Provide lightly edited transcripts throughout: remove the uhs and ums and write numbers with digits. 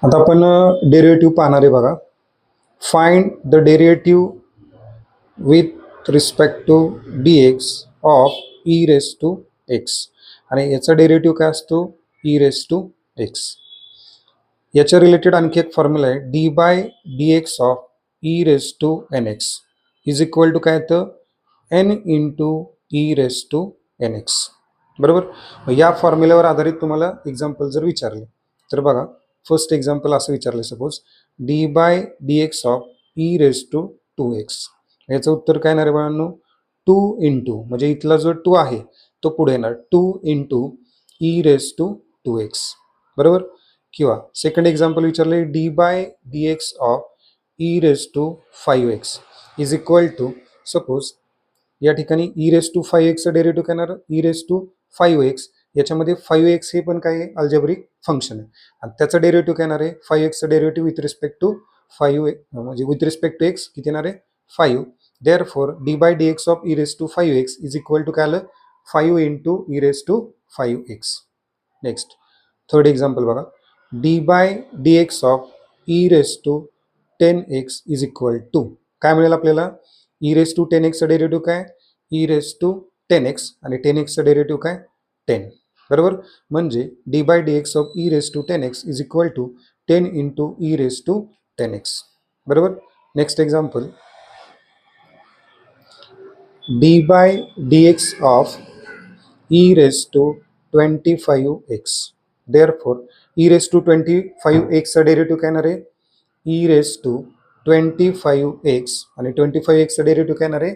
आता आपण डेरिव्हेटिव्ह पाहणार आहे बघा. Find the derivative with respect to D x of E raise to X. आणि याचा डेरिव्हेटिव्ह काय असतो? E raise to X. याच्या रिलेटेड आणखी एक फॉर्म्युला आहे, D by D x of E raise to N X is equal to काय येतं? N into E raise to N X. बरोबर. या फॉर्म्युल्यावर आधारित तुम्हाला एक्झाम्पल जर विचारले तर बघा, फर्स्ट एक्झाम्पल असं विचारलं, suppose D by D x of E raise to two X. याचं उत्तर काय येणार आहे बाळांनो? टू इंटू, म्हणजे इथला जो टू आहे तो पुढे येणार, two into E raise to two X. बरोबर. किंवा सेकंड एक्झाम्पल विचारले, D by D x of E raise to 5x is equal to, suppose या ठिकाणी E raise to 5x derivative काय येणार? E raise to 5x. याच्यामध्ये 5x हे पण काय आहे? अल्जेब्रिक फंक्शन आहे, आणि त्याचं डेरिव्हेटिव्ह काय येणार आहे? 5x derivative with respect to 5, म्हणजे विथ रिस्पेक्ट टू x किती येणार आहे? 5. Therefore d by D x of E raise to 5x is equal to काय आलं? 5 into E raise to 5x. Next third example बघा, d by D x of E raise to 10x is equal to काय मिळेल आपल्याला? E raise to 10x derivative काय? E raise to 10x, आणि 10x derivative काय? 10. बरोबर. म्हणजे d by D x of E raise to 10x is equal to 10 into E raise to 10x. बरोबर. Next example, D by D x of E raise to 25x. Therefore E raise to 25x चा derivative काय येणार आहे? E raise to 25x, आणि 25x derivative काय येणार आहे?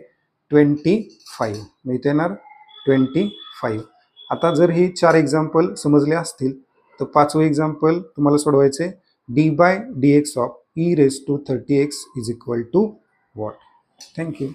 25. मग इथे येणार 25. आता जर हे 4 एक्झाम्पल समजले असतील तर 5वं एक्झाम्पल तुम्हाला सोडवायचे, D by D x of E raise to 30x is equal to what? Thank you.